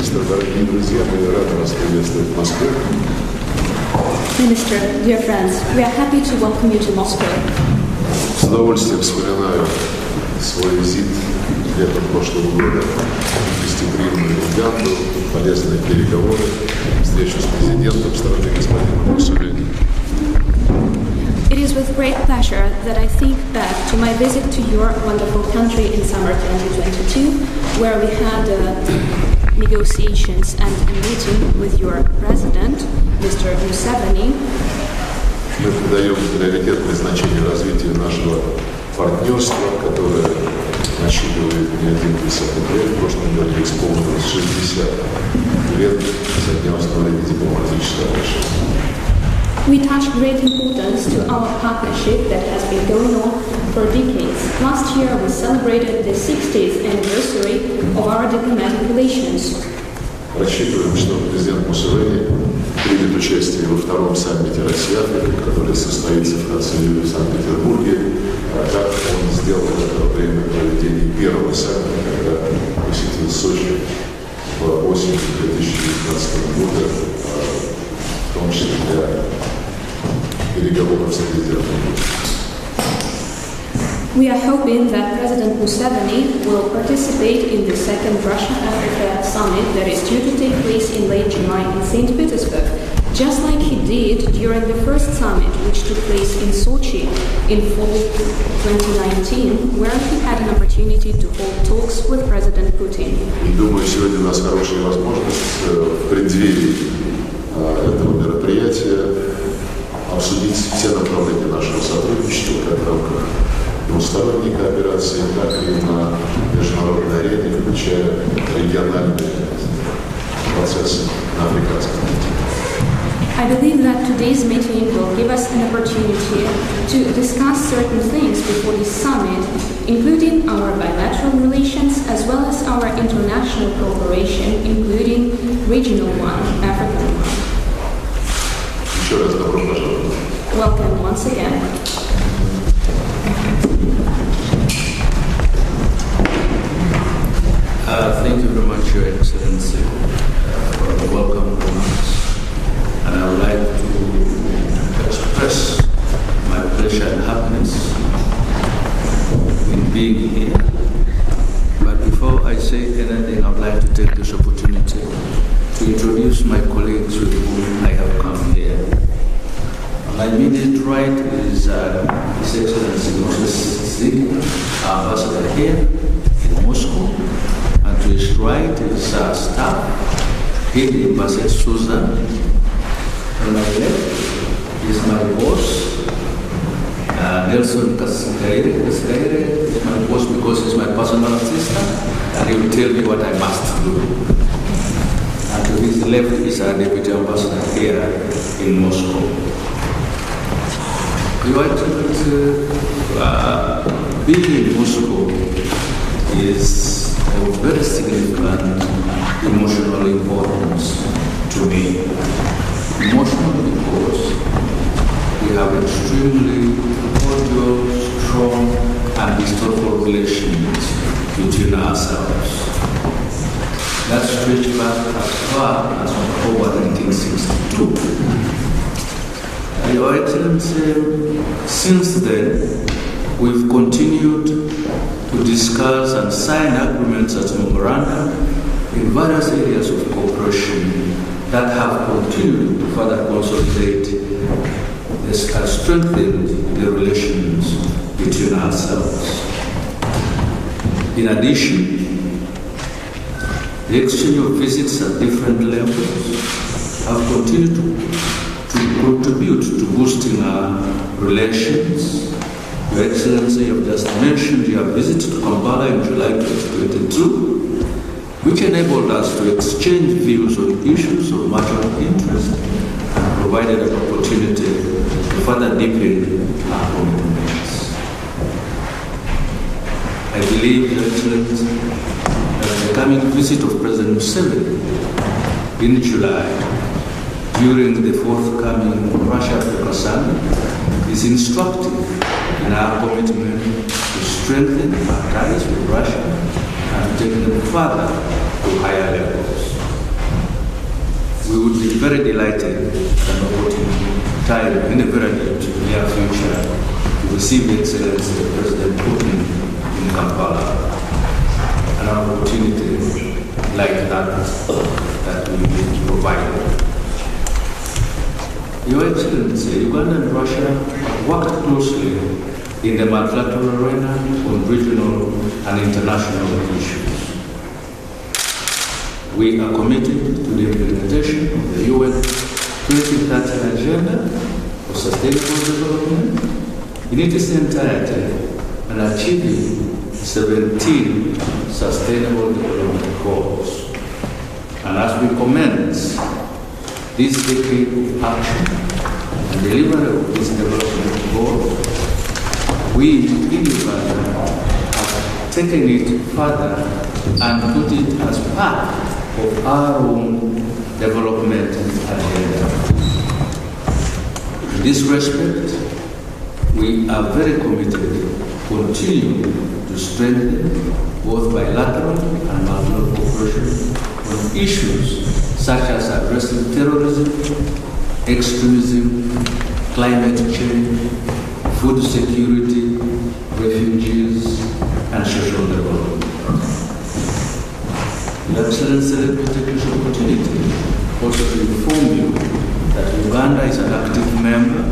министр, дорогие друзья, мы рады вас приветствовать в Москве. Minister, dear friends, we are happy to welcome you to Moscow. С удовольствием вспоминаю свой визит летом прошлого года в гостеприимную Уганду, полезные переговоры, встречу с президентом страны господином Мусолини. It is with great pleasure that I think back to my visit to your wonderful country in summer 2022, where we had negotiations and a meeting with your president, Mr. Museveni. Мы придаем приоритетное значение развитию нашего партнерства, которое насчитывает не один десяток лет. В прошлом году исполнилось 60 лет со дня установления дипломатического отношения. We attach great importance to our partnership that has been going on for decades. Last year we celebrated the 60th anniversary of our diplomatic relations. Рассчитываем, что президент Мусолини примет участие во втором саммите Россия-Африка, который состоится в конце июля в Санкт-Петербурге, как он сделал это во время проведения первого саммита, когда посетил Сочи в осень 2019 года, в том числе для переговоров с президентом. We are hoping that President Museveni will participate in the second Russia-Africa summit that is due to take place in late July in St. Petersburg, just like he did during the first summit, which took place in Sochi in fall 2019, where he had an opportunity to hold talks with President Putin. Думаю, сегодня у нас хорошая возможность в преддверии этого мероприятия обсудить все направления нашего сотрудничества, как в рамках двусторонней кооперации, так и на международной арене, включая региональные процессы на африканском континенте. I believe that today's meeting will give us an opportunity to discuss certain things before this summit, including our bilateral relations as well as our international cooperation, including regional one, African one. Еще раз добро пожаловать. Welcome once again. Thank you very much, Your Excellency, for the welcome remarks. And I would like to express my pleasure and happiness in being here. But before I say anything, I would like to take this opportunity to introduce my colleagues with whom I have come here. On my immediate right is His Excellency Moses Zig, our ambassador here in Moscow. And to his right is our staff, Head Ambassador Susan. On my left is my boss, Nelson Cascaire. Cascaire is my boss because he's my personal assistant, and he will tell me what I must do. And to his left is our Deputy Ambassador here in Moscow. Your Excellency, being in Moscow is of very significant emotional importance to me. Emotional because we have extremely cordial, strong, and historical relations between ourselves. That stretch back as far as October 1962. Your Excellency, since then, we've continued to discuss and sign agreements as memorandum in various areas of cooperation that have continued to further consolidate and strengthen the relations between ourselves. In addition, the exchange of visits at different levels have continued to contribute to boosting our relations. Your Excellency, you have just mentioned your visit to Kampala in July 2022, which enabled us to exchange views on issues of mutual interest and provided an opportunity to further deepen our commitments. I believe, Your Excellency, that the coming visit of President Museveni in July during the forthcoming Russia-Africa summit is instructive in our commitment to strengthen our ties with Russia and take them further to higher levels. we would be very delighted in the very near future to receive Excellency President Putin in Kampala. An opportunity like that we need to provide. Your Excellency, Uganda and Russia have worked closely in the multilateral arena on regional and international issues. We are committed to the implementation of the UN 2030 Agenda for Sustainable Development in its entirety and achieving 17 Sustainable Development Goals. And as we commence this decade of action and delivery of these development goals, we in Uganda have taken it further and put it as part of our own development agenda. In this respect, we are very committed to continue to strengthen both bilateral and multilateral cooperation on issues such as addressing terrorism, extremism, climate change, food security, refugees, and social development. Your Excellency, let me take this opportunity also to inform you that Uganda is an active member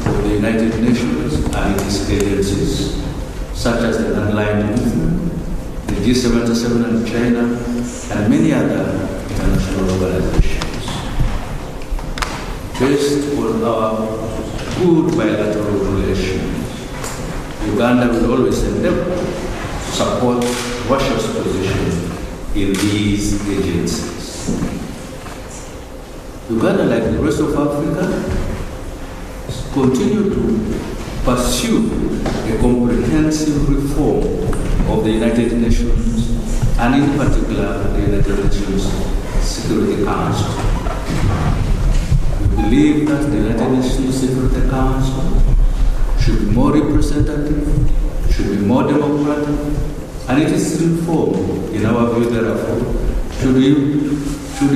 of the United Nations and its agencies, such as the Underlying Movement, the G77 and China, and many other international organizations. Based on our good bilateral relations, Uganda will always endeavor to support Russia's position in these agencies. Uganda, like the rest of Africa, continue to pursue a comprehensive reform of the United Nations, and in particular the United Nations Security Council. We believe that the United Nations Security Council should be more representative, should be more democratic, and it is reform, in our view, therefore, should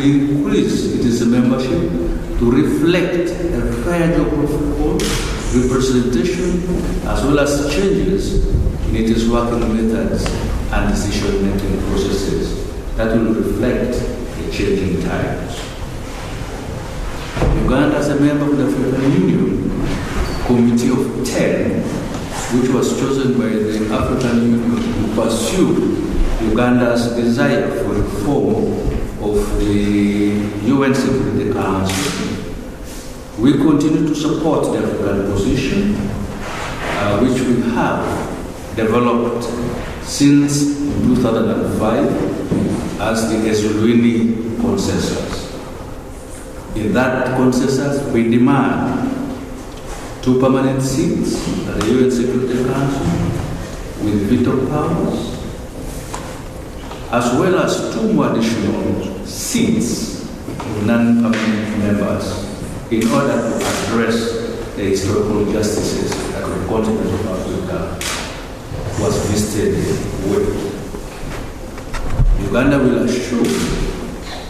increase its membership to reflect a fair geographical representation as well as changes in its working methods and decision-making processes that will reflect the changing times. Uganda, as a member of the African Union Committee of 10, which was chosen by the African Union to pursue Uganda's desire for reform of the UN Security Council, we continue to support the African position, which we have developed since 2005 as the Ezulwini Consensus. In that consensus, we demand 2 permanent seats at the UN Security Council with veto powers, as well as 2 more additional seats with non-permanent members in order to address the historical injustices that the continent of Africa was visited with. Uganda will assume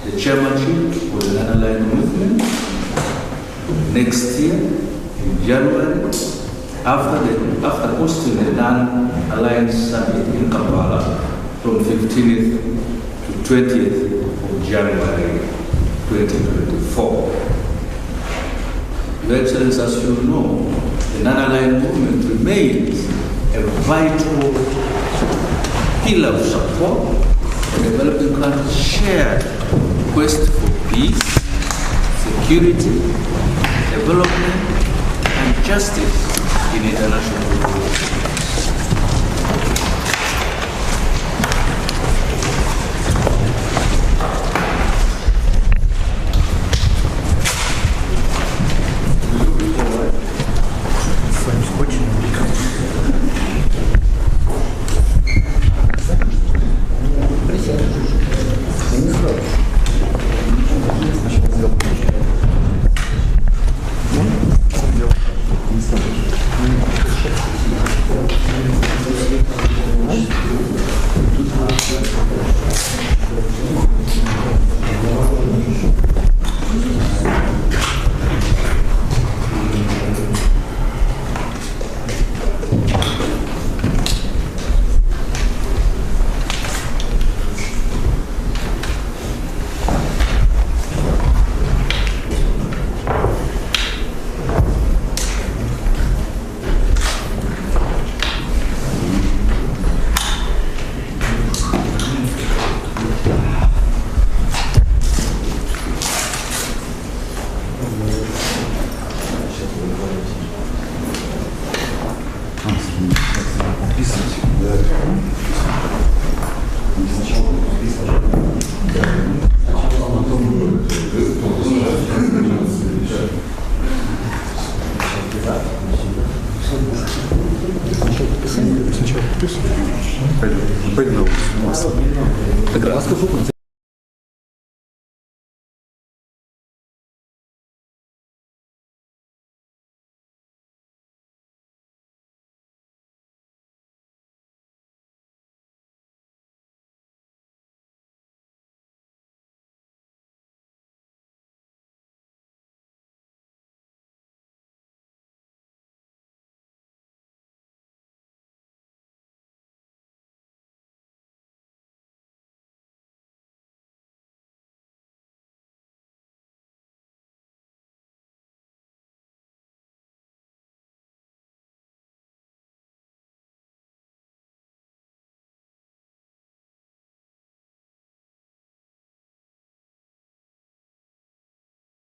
the chairmanship of the Underlying Movement next year in January after hosting the Non-Alliance Summit in Kampala from 15th to 20th of January 2024. Your Excellency, as you know, the Non-Aligned Movement remains a vital pillar of support for developing countries' shared quest for peace, security, development, and justice in international relations. Пойду.